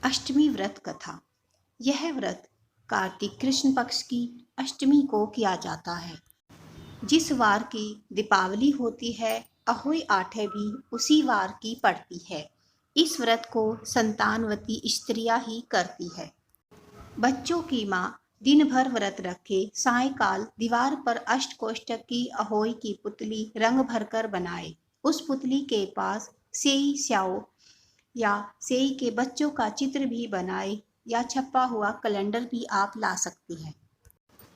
अष्टमी व्रत कथा। यह व्रत कार्तिक कृष्ण पक्ष की अष्टमी को किया जाता है। जिस वार की दीपावली होती है, अहोई आठे भी उसी वार की पड़ती है। इस व्रत को संतानवती स्त्रियां ही करती है। बच्चों की माँ दिन भर व्रत रखे सायंकाल दीवार पर अष्टकोष्ठक की अहोई की पुतली रंग भरकर बनाए। उस पुतली के पास सेई स्याओ या सेई के बच्चों का चित्र भी बनाए या छपा हुआ कैलेंडर भी आप ला सकती हैं।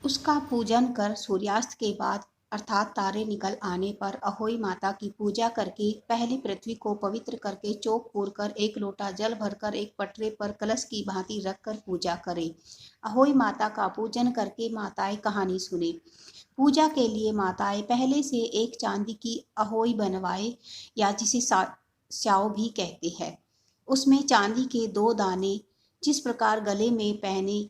उसका पूजन कर सूर्यास्त के बाद अर्थात तारे निकल आने पर अहोई माता की पूजा करके पहले पृथ्वी को पवित्र करके चौक पूरकर एक लोटा जल भरकर एक पटरे पर कलश की भांति रखकर पूजा करें। अहोई माता का पूजन करके माताएं कहानी सुने। पूजा के लिए माताएं पहले से एक चांदी की अहोई बनवाए या जिसे स्याओ भी कहते हैं। उसमें चांदी के 2 दाने जिस प्रकार गले में पहने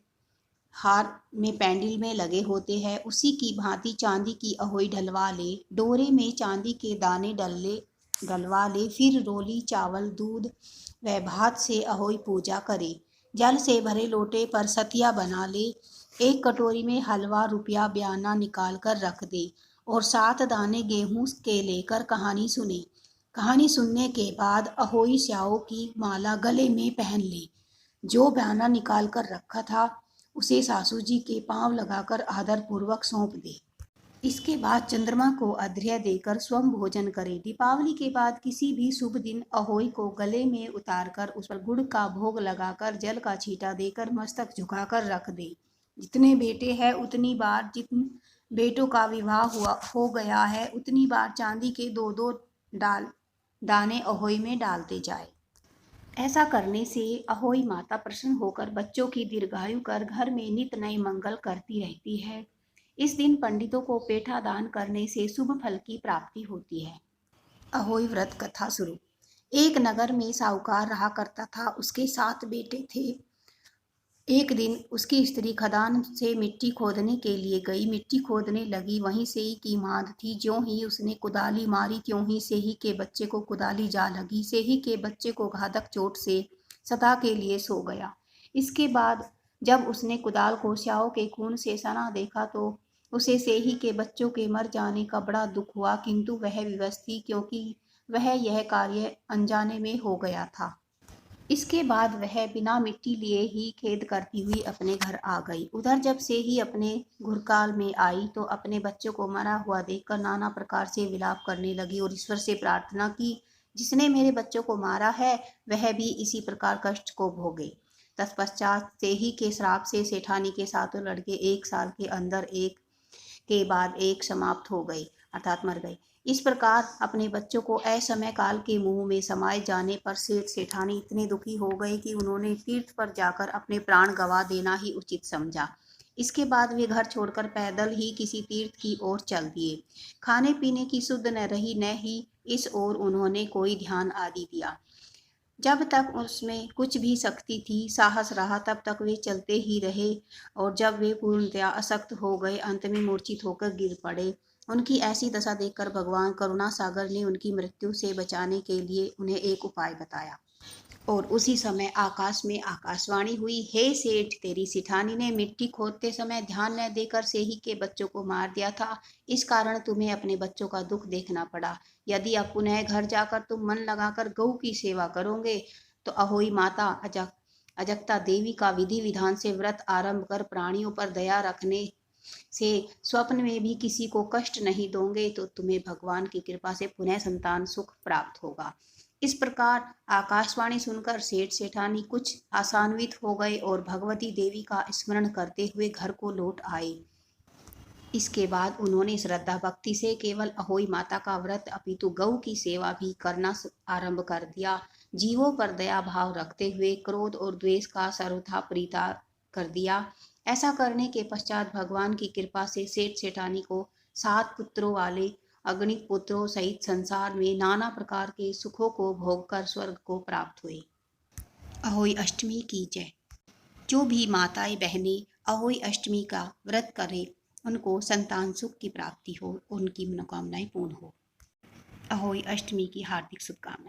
हार में पैंडल में लगे होते हैं, उसी की भांति चांदी की अहोई ढलवा ले। डोरे में चांदी के दाने डलवा ले। फिर रोली चावल दूध व भात से अहोई पूजा करे। जल से भरे लोटे पर सतिया बना ले। एक कटोरी में हलवा रुपया बयाना निकाल कर रख दे और 7 दाने गेहूं के लेकर कहानी सुने। कहानी सुनने के बाद अहोई स्याओ की माला गले में पहन ले। जो बयाना निकाल कर रखा था उसे सासू जी के पांव लगाकर आदर पूर्वक सौंप दे। इसके बाद चंद्रमा को अर्घ्य देकर स्वयं भोजन करे। दीपावली के बाद किसी भी शुभ दिन अहोई को गले में उतारकर उस पर गुड़ का भोग लगाकर जल का छींटा देकर मस्तक झुकाकर रख दे। जितने बेटे हैं उतनी बार, जितने बेटों का विवाह हो गया है उतनी बार चांदी के 2-2 दाने अहोई में डालते जाए। ऐसा करने से अहोई माता प्रसन्न होकर बच्चों की दीर्घायु कर घर में नित नए मंगल करती रहती है। इस दिन पंडितों को पेठा दान करने से शुभ फल की प्राप्ति होती है। अहोई व्रत कथा शुरू। एक नगर में साहूकार रहा करता था। उसके 7 बेटे थे। एक दिन उसकी स्त्री खदान से मिट्टी खोदने के लिए गई। मिट्टी खोदने लगी, वहीं सेई की मांद थी। ज्यों ही उसने कुदाली मारी त्यों ही सेही के बच्चे को कुदाली जा लगी। सेही के बच्चे को घातक चोट से सदा के लिए सो गया। इसके बाद जब उसने कुदाल को स्याओ के खून से सना देखा तो उसे सेही के बच्चों के मर जाने का बड़ा दुख हुआ, किंतु वह विवश थी क्योंकि वह यह कार्य अनजाने में हो गया था। इसके बाद वह बिना मिट्टी लिए ही खेद करती हुई अपने घर आ गई। उधर जब से ही अपने घुरकाल में आई तो अपने बच्चों को मरा हुआ देखकर नाना प्रकार से विलाप करने लगी और ईश्वर से प्रार्थना की, जिसने मेरे बच्चों को मारा है वह भी इसी प्रकार कष्ट को भोगे। तत्पश्चात से ही के श्राप से सेठानी के 7 लड़के 1 साल के अंदर एक के बाद एक समाप्त हो गए अर्थात मर गए। इस प्रकार अपने बच्चों को असमय काल के मुंह में समाये जाने पर सेठ सेठानी इतने दुखी हो गए कि उन्होंने तीर्थ पर जाकर अपने प्राण गंवा देना ही उचित समझा। इसके बाद वे घर छोड़कर पैदल ही किसी तीर्थ की ओर चल दिए। खाने पीने की सुध न रही न ही इस ओर उन्होंने कोई ध्यान आदि दिया। जब तक उसमें कुछ भी शक्ति थी, साहस रहा, तब तक वे चलते ही रहे और जब वे पूर्णतया अशक्त हो गए, अंत में मूर्छित होकर गिर पड़े। उनकी ऐसी दशा देखकर भगवान करुणा सागर ने उनकी मृत्यु से बचाने के लिए उन्हें एक उपाय बताया और उसी समय आकाश में आकाशवाणी हुई, हे सेठ, तेरी सिठानी ने मिट्टी खोदते समय ध्यान न देकर सेही के बच्चों को मार दिया था। इस कारण तुम्हें अपने बच्चों का दुख देखना पड़ा। यदि अब पुनः घर जाकर तुम मन लगाकर गौ की सेवा करोगे तो अहोई माता अजक्ता देवी का विधि विधान से व्रत आरंभ कर प्राणियों पर दया रखने से स्वप्न में भी किसी को कष्ट नहीं दोगे तो तुम्हें भगवान की कृपा से पुनः संतान सुख प्राप्त होगा। इस प्रकार आकाशवाणी सुनकर सेठ सेठानी कुछ आशान्वित हो गए और भगवती देवी का स्मरण करते हुए घर को लौट आए। इसके बाद उन्होंने श्रद्धा भक्ति से केवल अहोई माता का व्रत अपितु गौ की सेवा भी करना आरंभ कर दिया। जीवों पर दया भाव रखते हुए क्रोध और द्वेष का सर्वथा परित्याग कर दिया। ऐसा करने के पश्चात भगवान की कृपा से सेठ सेठानी को 7 पुत्रों वाले अगणित पुत्रों सहित संसार में नाना प्रकार के सुखों को भोगकर स्वर्ग को प्राप्त हुए। अहोई अष्टमी की जय। जो भी माताएं बहनें अहोई अष्टमी का व्रत करें उनको संतान सुख की प्राप्ति हो, उनकी मनोकामनाएं पूर्ण हो। अहोई अष्टमी की हार्दिक शुभकामनाएं।